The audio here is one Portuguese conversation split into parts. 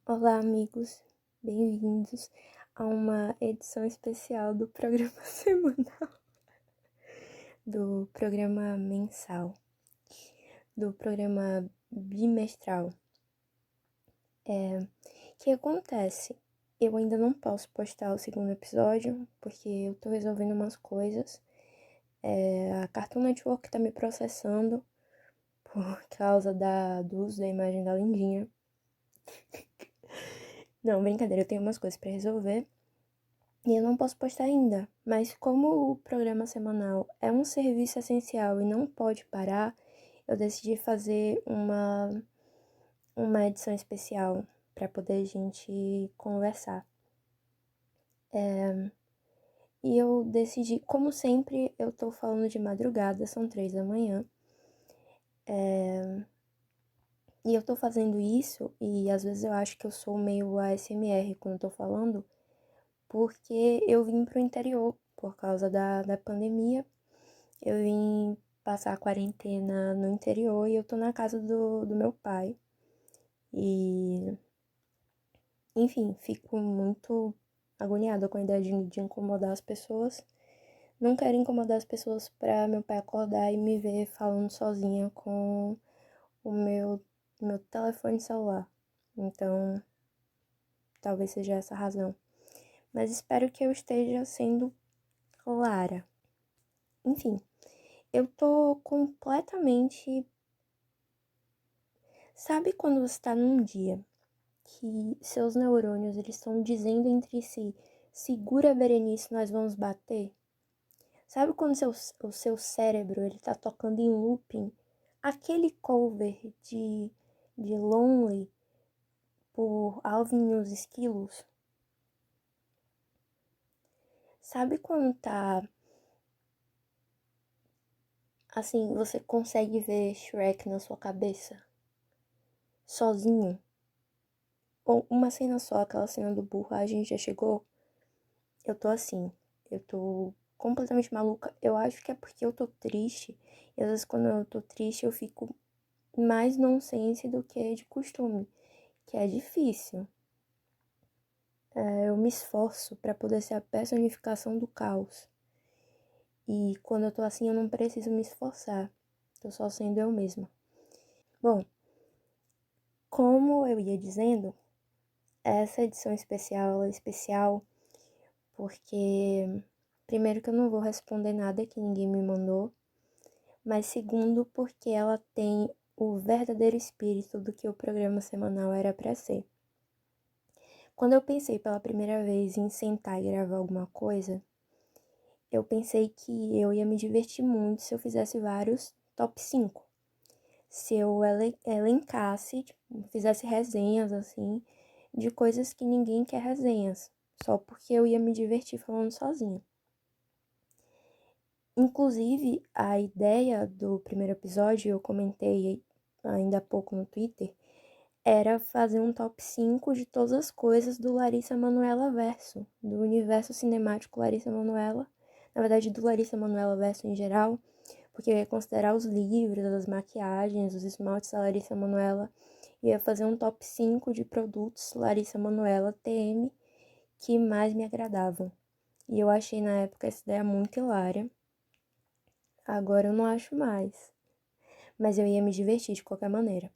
Olá, amigos, bem-vindos a uma edição especial do programa semanal, do programa mensal, do programa bimestral. O que acontece? Eu ainda não posso postar o segundo episódio, porque eu tô resolvendo umas coisas. A Cartoon Network tá me processando por causa do uso da imagem da Lindinha. Não, brincadeira, eu tenho umas coisas pra resolver. E eu não posso postar ainda, mas como o programa semanal é um serviço essencial e não pode parar, eu decidi fazer uma edição especial para poder a gente conversar. E eu decidi, como sempre, eu tô falando de madrugada, são 3 da manhã. E eu tô fazendo isso, e às vezes eu acho que eu sou meio ASMR quando eu tô falando, porque eu vim pro interior por causa da pandemia. Eu vim passar a quarentena no interior e eu tô na casa do meu pai. E, enfim, fico muito agoniada com a ideia de incomodar as pessoas. Não quero incomodar as pessoas pra meu pai acordar e me ver falando sozinha com o meu telefone celular. Então, talvez seja essa a razão. Mas espero que eu esteja sendo clara. Enfim, eu tô completamente. Sabe quando você tá num dia que seus neurônios eles estão dizendo entre si: segura, Berenice, nós vamos bater? Sabe quando o seu cérebro ele tá tocando em looping aquele cover de Lonely por Alvin e os Esquilos? Sabe quando tá assim, você consegue ver Shrek na sua cabeça? Sozinho? Ou uma cena só, aquela cena do burro, a gente já chegou? Eu tô assim, eu tô completamente maluca. Eu acho que é porque eu tô triste. E às vezes quando eu tô triste eu fico mais nonsense do que de costume, que é difícil. Eu me esforço pra poder ser a personificação do caos. E quando eu tô assim eu não preciso me esforçar. Tô só sendo eu mesma. Bom, como eu ia dizendo, essa edição especial ela é especial porque primeiro que eu não vou responder nada que ninguém me mandou. Mas segundo, porque ela tem o verdadeiro espírito do que o programa semanal era para ser. Quando eu pensei pela primeira vez em sentar e gravar alguma coisa, eu pensei que eu ia me divertir muito se eu fizesse vários top 5. Se eu elencasse, tipo, fizesse resenhas assim, de coisas que ninguém quer resenhas, só porque eu ia me divertir falando sozinha. Inclusive, a ideia do primeiro episódio, eu comentei ainda há pouco no Twitter, era fazer um top 5 de todas as coisas do Larissa Manoela verso, do universo cinemático Larissa Manoela, na verdade do Larissa Manoela verso em geral, porque eu ia considerar os livros, as maquiagens, os esmaltes da Larissa Manoela, e ia fazer um top 5 de produtos Larissa Manoela TM que mais me agradavam. E eu achei na época essa ideia muito hilária. Agora eu não acho mais. Mas eu ia me divertir de qualquer maneira.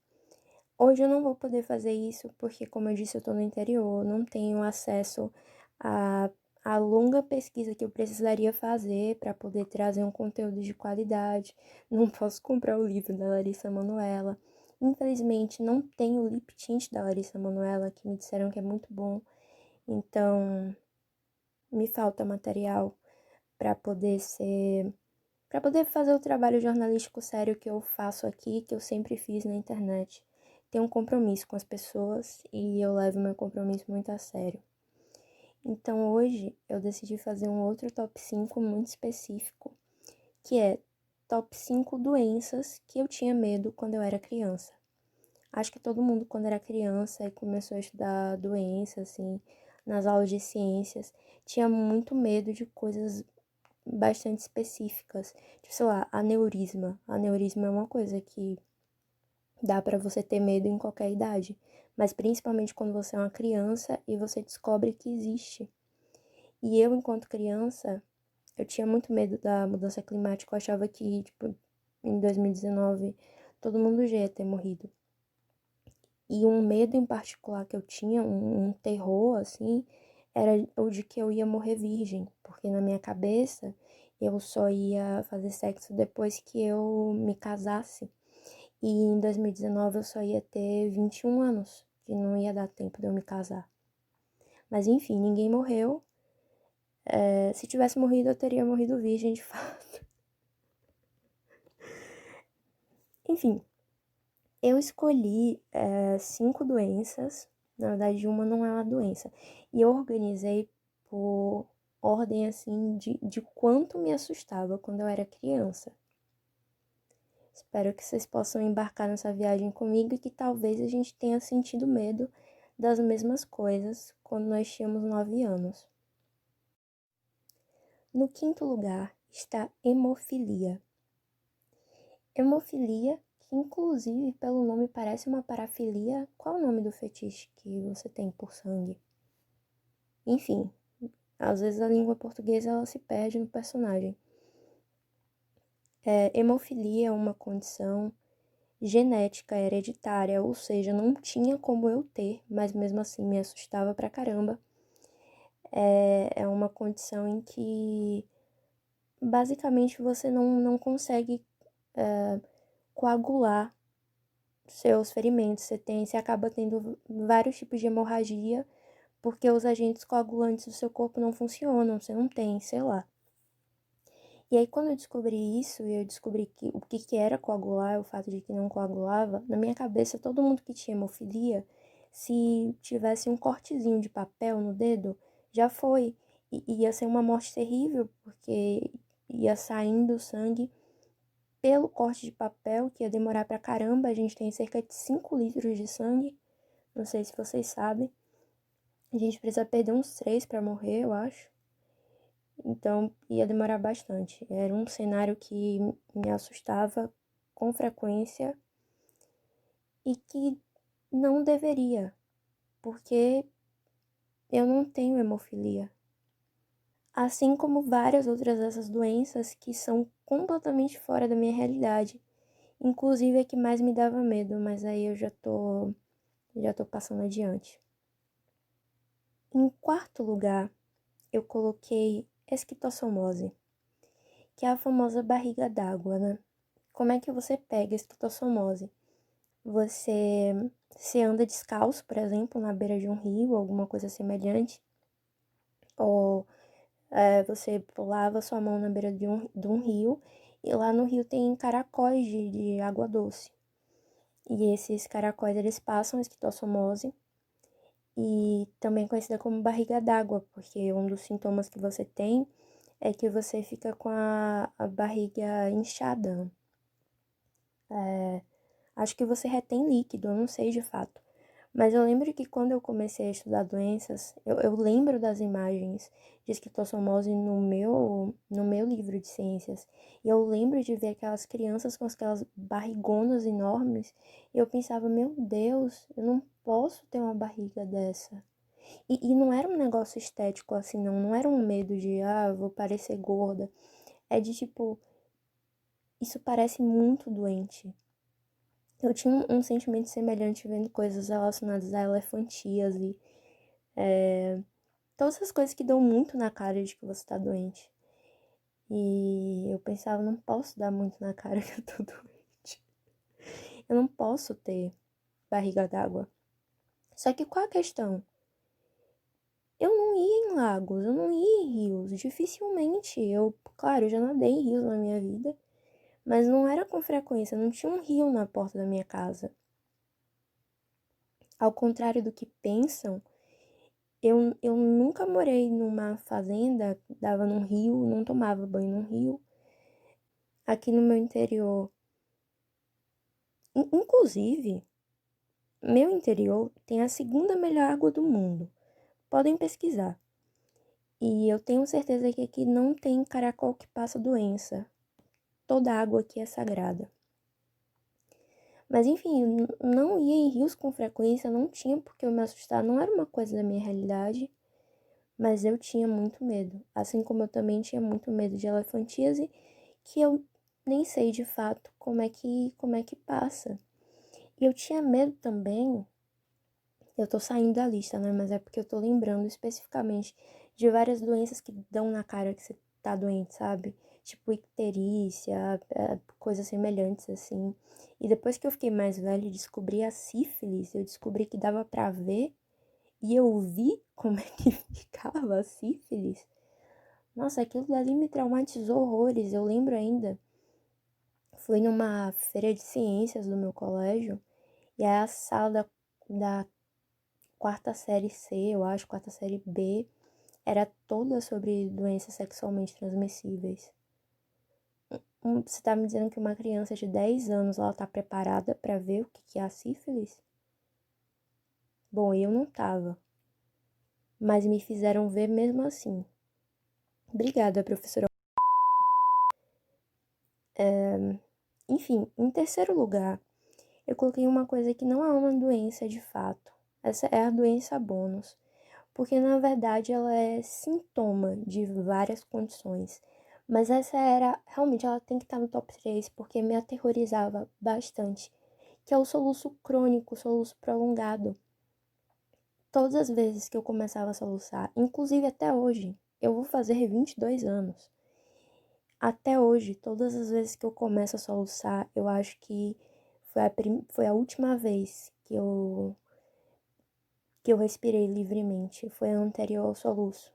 Hoje eu não vou poder fazer isso porque, como eu disse, eu tô no interior, não tenho acesso à longa pesquisa que eu precisaria fazer para poder trazer um conteúdo de qualidade. Não posso comprar o livro da Larissa Manoela. Infelizmente, não tenho o lip tint da Larissa Manoela, que me disseram que é muito bom. Então, me falta material para poder ser para poder fazer o trabalho jornalístico sério que eu faço aqui, que eu sempre fiz na internet. Tenho um compromisso com as pessoas e eu levo meu compromisso muito a sério. Então hoje eu decidi fazer um outro top 5 muito específico, que é top 5 doenças que eu tinha medo quando eu era criança. Acho que todo mundo quando era criança e começou a estudar doença, assim, nas aulas de ciências, tinha muito medo de coisas bastante específicas. Tipo, sei lá, aneurisma. Aneurisma é uma coisa que Dá pra você ter medo em qualquer idade, mas principalmente quando você é uma criança e você descobre que existe. E eu, enquanto criança, eu tinha muito medo da mudança climática. Eu achava que, tipo, em 2019, todo mundo já ia ter morrido. E um medo em particular que eu tinha, um terror, assim, era o de que eu ia morrer virgem. Porque na minha cabeça, eu só ia fazer sexo depois que eu me casasse. E em 2019 eu só ia ter 21 anos, que não ia dar tempo de eu me casar. Mas enfim, ninguém morreu. Se tivesse morrido, eu teria morrido virgem, de fato. Enfim, eu escolhi 5 doenças. Na verdade, uma não é uma doença. E eu organizei por ordem, assim, de quanto me assustava quando eu era criança. Espero que vocês possam embarcar nessa viagem comigo e que talvez a gente tenha sentido medo das mesmas coisas quando nós tínhamos 9 anos. No quinto lugar está hemofilia. Hemofilia, que inclusive pelo nome parece uma parafilia. Qual é o nome do fetiche que você tem por sangue? Enfim, às vezes a língua portuguesa ela se perde no personagem. Hemofilia é uma condição genética hereditária, ou seja, não tinha como eu ter, mas mesmo assim me assustava pra caramba. É uma condição em que basicamente você não consegue coagular seus ferimentos. Você acaba tendo vários tipos de hemorragia porque os agentes coagulantes do seu corpo não funcionam, você não tem, sei lá. E aí, quando eu descobri isso, e eu descobri que o que era coagular, o fato de que não coagulava, na minha cabeça, todo mundo que tinha hemofilia, se tivesse um cortezinho de papel no dedo, já foi. E ia ser uma morte terrível, porque ia saindo sangue pelo corte de papel, que ia demorar pra caramba. A gente tem cerca de 5 litros de sangue, não sei se vocês sabem. A gente precisa perder uns 3 pra morrer, eu acho. Então, ia demorar bastante. Era um cenário que me assustava com frequência e que não deveria, porque eu não tenho hemofilia. Assim como várias outras dessas doenças que são completamente fora da minha realidade. Inclusive a que mais me dava medo, mas aí eu já tô passando adiante. Em quarto lugar, eu coloquei esquistossomose, que é a famosa barriga d'água, né? Como é que você pega esquistossomose? Você se anda descalço, por exemplo, na beira de um rio, alguma coisa semelhante, ou você lava sua mão na beira de um rio, e lá no rio tem caracóis de água doce. E esses caracóis, eles passam a esquistossomose, e também conhecida como barriga d'água, porque um dos sintomas que você tem é que você fica com a barriga inchada. Acho que você retém líquido, eu não sei de fato. Mas eu lembro que quando eu comecei a estudar doenças, eu lembro das imagens de esquistossomose no meu livro de ciências. E eu lembro de ver aquelas crianças com aquelas barrigonas enormes. E eu pensava, meu Deus, eu não posso ter uma barriga dessa. E não era um negócio estético assim, não era um medo de, eu vou parecer gorda. É de tipo, isso parece muito doente. Eu tinha um sentimento semelhante vendo coisas relacionadas a elefantíase, todas essas coisas que dão muito na cara de que você tá doente. E eu pensava, não posso dar muito na cara que eu tô doente. Eu não posso ter barriga d'água. Só que qual a questão? Eu não ia em lagos, eu não ia em rios, dificilmente. Claro, eu já nadei em rios na minha vida, mas não era com frequência, não tinha um rio na porta da minha casa. Ao contrário do que pensam, eu nunca morei numa fazenda, dava num rio, não tomava banho num rio. Aqui no meu interior, inclusive, meu interior tem a segunda melhor água do mundo. Podem pesquisar. E eu tenho certeza que aqui não tem caracol que passa doença. Toda água aqui é sagrada. Mas enfim, não ia em rios com frequência, não tinha porque eu me assustar, não era uma coisa da minha realidade, mas eu tinha muito medo. Assim como eu também tinha muito medo de elefantíase, que eu nem sei de fato como é que passa. E eu tinha medo também, eu tô saindo da lista, né? Mas é porque eu tô lembrando especificamente de várias doenças que dão na cara que você tá doente, sabe? Tipo icterícia, coisas semelhantes assim. E depois que eu fiquei mais velha e descobri a sífilis, eu descobri que dava pra ver e eu vi como é que ficava a sífilis. Nossa, aquilo dali me traumatizou horrores, eu lembro ainda. Fui numa feira de ciências do meu colégio e aí a sala da quarta série C, eu acho, quarta série B, era toda sobre doenças sexualmente transmissíveis. Você tá me dizendo que uma criança de 10 anos, ela tá preparada para ver o que é a sífilis? Bom, eu não tava, mas me fizeram ver mesmo assim. Obrigada, professora. Enfim, em terceiro lugar, eu coloquei uma coisa que não é uma doença de fato. Essa é a doença bônus, porque na verdade ela é sintoma de várias condições. Mas essa era, realmente, ela tem que estar no top 3 porque me aterrorizava bastante, que é o soluço crônico, o soluço prolongado. Todas as vezes que eu começava a soluçar, inclusive até hoje, eu vou fazer 22 anos. Até hoje, todas as vezes que eu começo a soluçar, eu acho que foi a última vez que eu respirei livremente, foi a anterior ao soluço.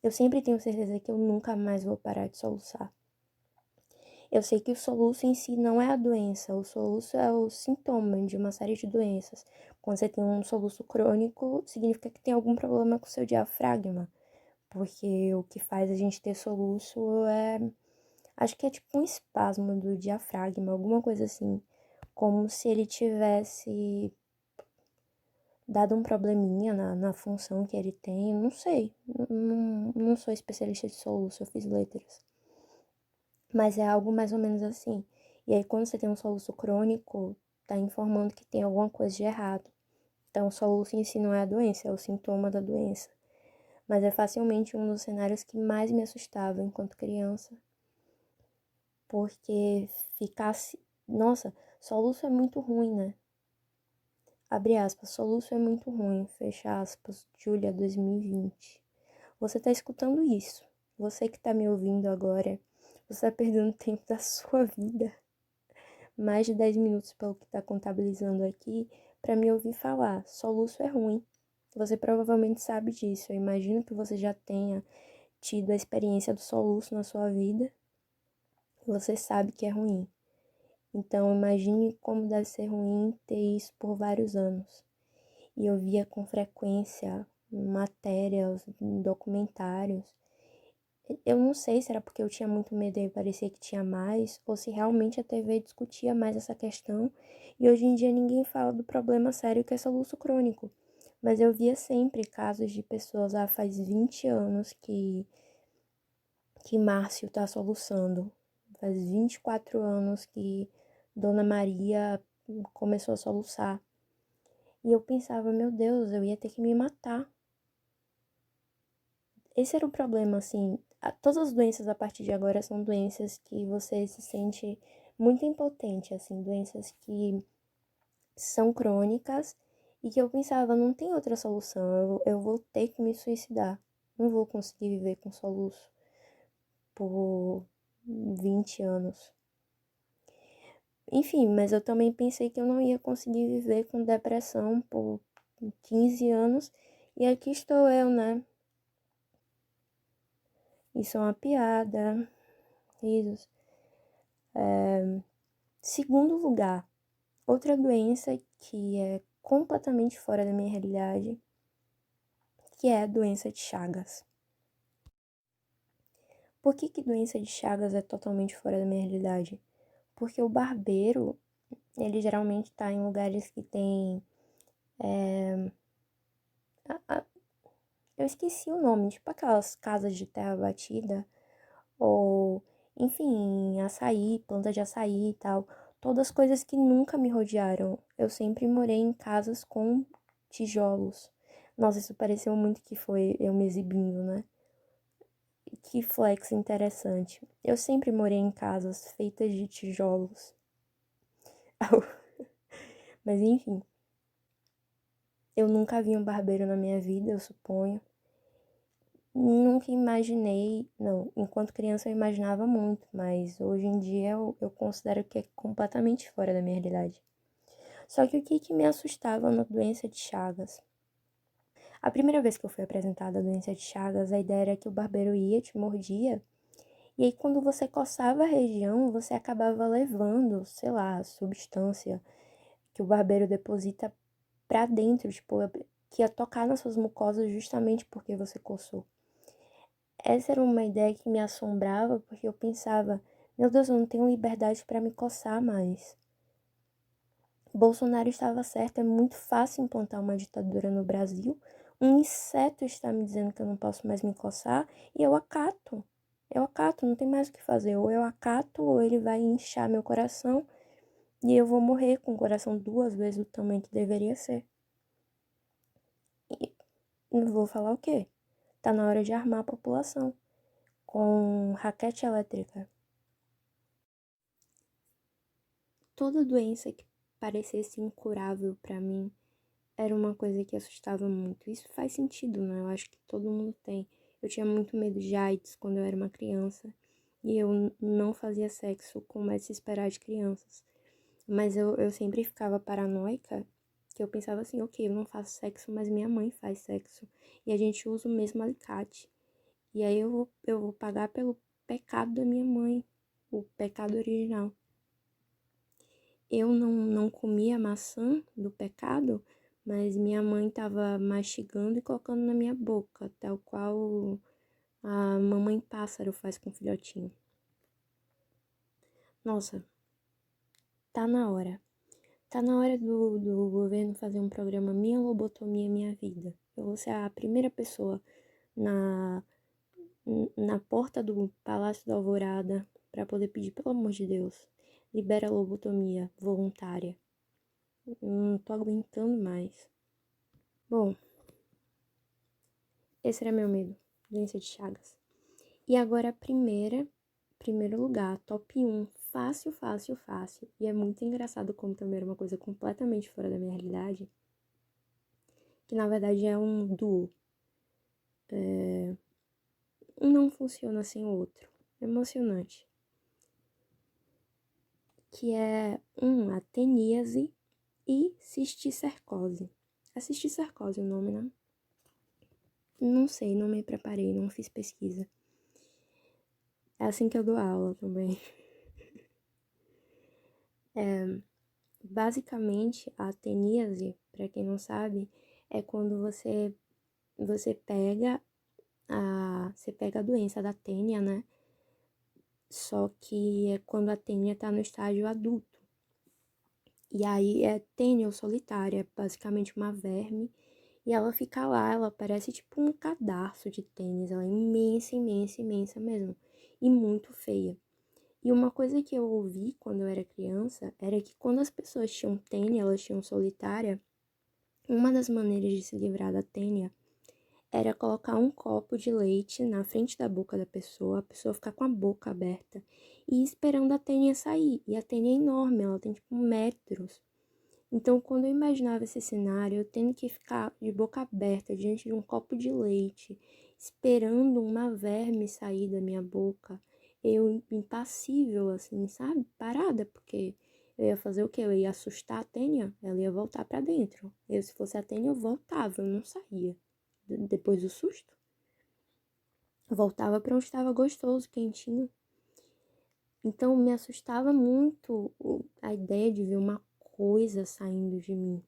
Eu sempre tenho certeza que eu nunca mais vou parar de soluçar. Eu sei que o soluço em si não é a doença, o soluço é o sintoma de uma série de doenças. Quando você tem um soluço crônico, significa que tem algum problema com o seu diafragma, porque o que faz a gente ter soluço é, acho que é tipo um espasmo do diafragma, alguma coisa assim, como se ele tivesse dado um probleminha na função que ele tem, não sei, não sou especialista de soluço, eu fiz letras. Mas é algo mais ou menos assim. E aí, quando você tem um soluço crônico, tá informando que tem alguma coisa de errado. Então, o soluço em si não é a doença, é o sintoma da doença. Mas é facilmente um dos cenários que mais me assustava enquanto criança. Porque ficasse. Nossa, soluço é muito ruim, né? Abre aspas, soluço é muito ruim, fecha aspas, Júlia 2020. Você tá escutando isso. Você que tá me ouvindo agora, você tá perdendo tempo da sua vida, mais de 10 minutos pelo que tá contabilizando aqui, pra me ouvir falar. Soluço é ruim. Você provavelmente sabe disso. Eu imagino que você já tenha tido a experiência do soluço na sua vida. Você sabe que é ruim. Então, imagine como deve ser ruim ter isso por vários anos. E eu via com frequência matérias, documentários. Eu não sei se era porque eu tinha muito medo e parecia que tinha mais, ou se realmente a TV discutia mais essa questão. E hoje em dia ninguém fala do problema sério que é soluço crônico. Mas eu via sempre casos de pessoas, faz 20 anos que Márcio tá soluçando. Faz 24 anos que Dona Maria começou a soluçar. E eu pensava, meu Deus, eu ia ter que me matar. Esse era o problema, assim. Todas as doenças a partir de agora são doenças que você se sente muito impotente, assim, doenças que são crônicas e que eu pensava, não tem outra solução, eu vou ter que me suicidar. Não vou conseguir viver com soluço por 20 anos. Enfim, mas eu também pensei que eu não ia conseguir viver com depressão por 15 anos. E aqui estou eu, né? Isso é uma piada. Risos. Segundo lugar, outra doença que é completamente fora da minha realidade, que é a doença de Chagas. Por que doença de Chagas é totalmente fora da minha realidade? Porque o barbeiro, ele geralmente tá em lugares que tem... eu esqueci o nome, tipo aquelas casas de terra batida, ou, enfim, açaí, planta de açaí e tal. Todas coisas que nunca me rodearam. Eu sempre morei em casas com tijolos. Nossa, isso pareceu muito que foi eu me exibindo, né? Que flex interessante. Eu sempre morei em casas feitas de tijolos. Mas enfim, eu nunca vi um barbeiro na minha vida, eu suponho. Nunca imaginei, não, enquanto criança eu imaginava muito, mas hoje em dia eu considero que é completamente fora da minha realidade. Só que o que me assustava na doença de Chagas? A primeira vez que eu fui apresentada a doença de Chagas, a ideia era que o barbeiro ia, te mordia, e aí quando você coçava a região, você acabava levando, sei lá, substância que o barbeiro deposita pra dentro, tipo, que ia tocar nas suas mucosas justamente porque você coçou. Essa era uma ideia que me assombrava, porque eu pensava, meu Deus, eu não tenho liberdade para me coçar mais. Bolsonaro estava certo, é muito fácil implantar uma ditadura no Brasil. Um inseto está me dizendo que eu não posso mais me coçar e eu acato. Eu acato, não tem mais o que fazer. Ou eu acato, ou ele vai inchar meu coração e eu vou morrer com o coração 2 vezes o tamanho que deveria ser. E não vou falar o quê? Tá na hora de armar a população com raquete elétrica. Toda doença que parecesse incurável para mim era uma coisa que assustava muito. Isso faz sentido, né? Eu acho que todo mundo tem. Eu tinha muito medo de AIDS quando eu era uma criança e eu não fazia sexo como é de se esperar de crianças. Mas eu sempre ficava paranoica, que eu pensava assim, ok, eu não faço sexo, mas minha mãe faz sexo. E a gente usa o mesmo alicate. E aí eu vou pagar pelo pecado da minha mãe, o pecado original. Eu não comia a maçã do pecado, mas minha mãe estava mastigando e colocando na minha boca, tal qual a mamãe pássaro faz com o filhotinho. Nossa, tá na hora. Tá na hora do governo fazer um programa Minha Lobotomia Minha Vida. Eu vou ser a primeira pessoa na, na porta do Palácio da Alvorada para poder pedir, pelo amor de Deus, libera a lobotomia voluntária. Não tô aguentando mais. Bom, esse era meu medo, doença de Chagas. E agora a primeiro lugar, top 1, fácil, fácil, fácil. E é muito engraçado como também era uma coisa completamente fora da minha realidade, que na verdade é um duo. Um não funciona sem o outro. Emocionante. Que é a teníase e cisticercose. A cisticercose é o nome, né? Não sei, não me preparei, não fiz pesquisa. É assim que eu dou aula também. Basicamente, a teníase, para quem não sabe, é quando você pega a doença da tênia, né? Só que é quando a tênia tá no estágio adulto. E aí é tênia ou solitária, é basicamente uma verme. E ela fica lá, ela parece tipo um cadarço de tênis. Ela é imensa, imensa, imensa mesmo. E muito feia. E uma coisa que eu ouvi quando eu era criança era que quando as pessoas tinham tênia, elas tinham solitária, uma das maneiras de se livrar da tênia era colocar um copo de leite na frente da boca da pessoa, a pessoa ficar com a boca aberta e esperando a tênia sair. E a tênia é enorme, ela tem tipo metros. Então, quando eu imaginava esse cenário, eu tendo que ficar de boca aberta diante de um copo de leite, esperando uma verme sair da minha boca, eu impassível, assim, sabe? Parada, porque eu ia fazer o quê? Eu ia assustar a Tênia, ela ia voltar pra dentro. Eu, se fosse a Tênia, eu voltava, eu não saía. Depois do susto, eu voltava pra onde estava gostoso, quentinho. Então, me assustava muito a ideia de ver uma coisa saindo de mim.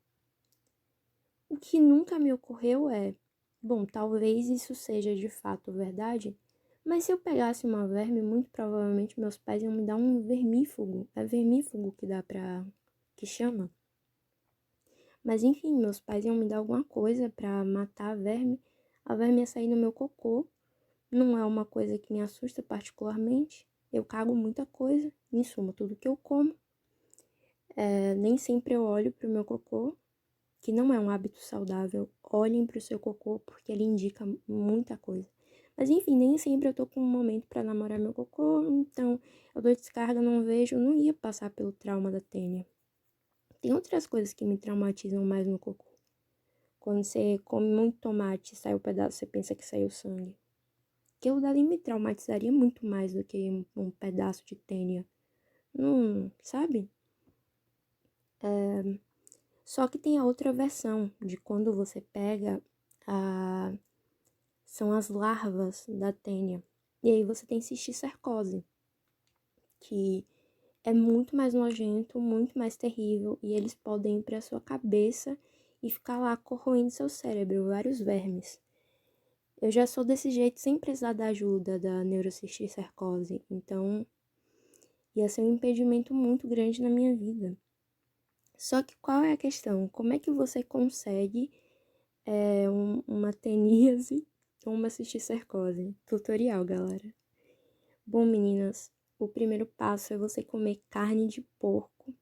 O que nunca me ocorreu é, bom, talvez isso seja de fato verdade, mas se eu pegasse uma verme, muito provavelmente meus pais iam me dar um vermífugo. É vermífugo que dá que chama? Mas enfim, meus pais iam me dar alguma coisa pra matar a verme ia sair no meu cocô. Não é uma coisa que me assusta particularmente. Eu cago muita coisa, em suma, tudo que eu como. Nem sempre eu olho pro meu cocô, que não é um hábito saudável. Olhem pro seu cocô, porque ele indica muita coisa. Mas enfim, nem sempre eu tô com um momento pra namorar meu cocô, então eu dou descarga, não vejo, eu não ia passar pelo trauma da tênia. Tem outras coisas que me traumatizam mais no cocô. Quando você come muito tomate e sai um pedaço, você pensa que saiu sangue. Aquilo dali me traumatizaria muito mais do que um pedaço de tênia. Não, sabe? Só que tem a outra versão de quando você pega a... São as larvas da tênia. E aí você tem cisticercose, que é muito mais nojento, muito mais terrível, e eles podem ir pra sua cabeça e ficar lá corroendo seu cérebro, vários vermes. Eu já sou desse jeito sem precisar da ajuda da neurocisticercose, então ia ser um impedimento muito grande na minha vida. Só que qual é a questão? Como é que você consegue uma teníase ou uma cisticercose? Tutorial, galera. Bom, meninas, o primeiro passo é você comer carne de porco.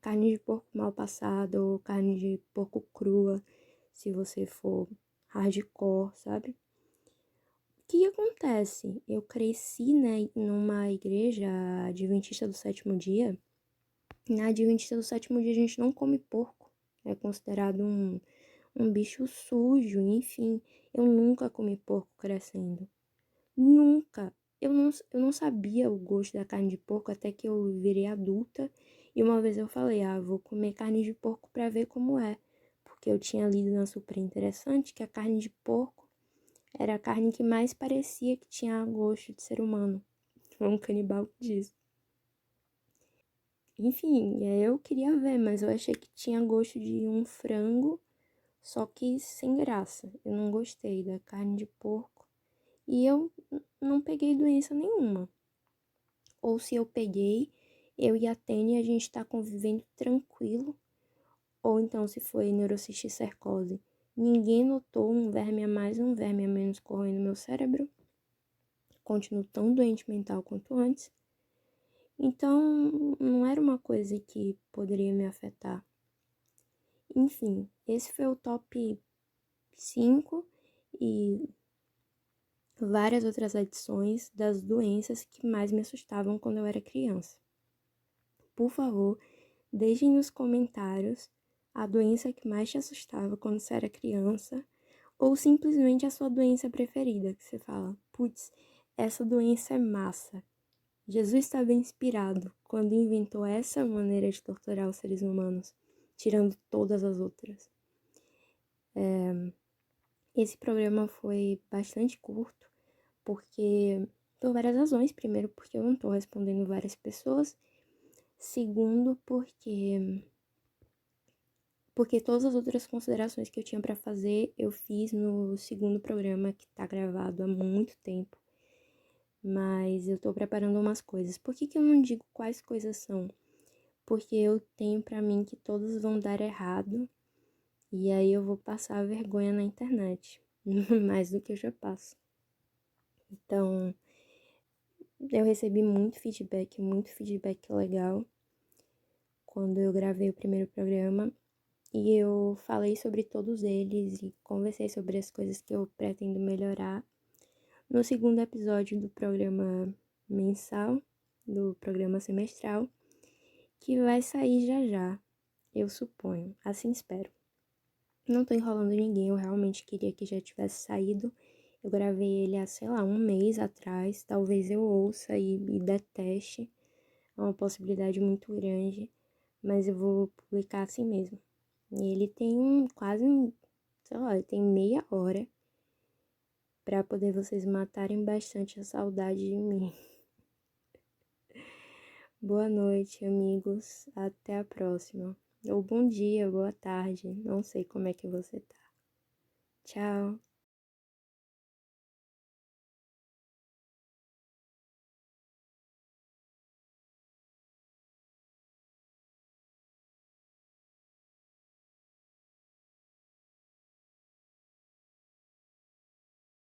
Carne de porco mal passada ou carne de porco crua, se você for hardcore, sabe? O que acontece? Eu cresci, né, numa igreja adventista do sétimo dia. Na adventista do sétimo dia a gente não come porco. É considerado um bicho sujo, enfim. Eu nunca comi porco crescendo. Nunca. Eu não sabia o gosto da carne de porco até que eu virei adulta. E uma vez eu falei, vou comer carne de porco pra ver como é. Porque eu tinha lido na Super Interessante que a carne de porco era a carne que mais parecia que tinha gosto de ser humano. Foi um canibal que disse. Enfim, eu queria ver, mas eu achei que tinha gosto de um frango, só que sem graça. Eu não gostei da carne de porco. E eu não peguei doença nenhuma. Ou se eu peguei, eu e a Tênia, a gente tá convivendo tranquilo. Ou então se foi neurocisticercose. Ninguém notou um verme a mais, um verme a menos correndo no meu cérebro. Continuo tão doente mental quanto antes. Então, não era uma coisa que poderia me afetar. Enfim, esse foi o top 5 e várias outras adições das doenças que mais me assustavam quando eu era criança. Por favor, deixem nos comentários a doença que mais te assustava quando você era criança ou simplesmente a sua doença preferida, que você fala, putz, essa doença é massa. Jesus estava inspirado quando inventou essa maneira de torturar os seres humanos, tirando todas as outras. Esse programa foi bastante curto, porque por várias razões. Primeiro, porque eu não estou respondendo várias pessoas. Segundo, porque todas as outras considerações que eu tinha para fazer, eu fiz no segundo programa, que tá gravado há muito tempo. Mas eu tô preparando umas coisas. Por que eu não digo quais coisas são? Porque eu tenho pra mim que todos vão dar errado. E aí eu vou passar vergonha na internet. Mais do que eu já passo. Então, eu recebi muito feedback legal. Quando eu gravei o primeiro programa. E eu falei sobre todos eles e conversei sobre as coisas que eu pretendo melhorar no segundo episódio do programa mensal, do programa semestral, que vai sair já já, eu suponho, assim espero. Não tô enrolando ninguém, eu realmente queria que já tivesse saído. Eu gravei ele há, sei lá, um mês atrás, talvez eu ouça e deteste, é uma possibilidade muito grande, mas eu vou publicar assim mesmo. E ele tem sei lá, ele tem meia hora pra poder vocês matarem bastante a saudade de mim. Boa noite, amigos. Até a próxima. Ou bom dia, boa tarde. Não sei como é que você tá. Tchau.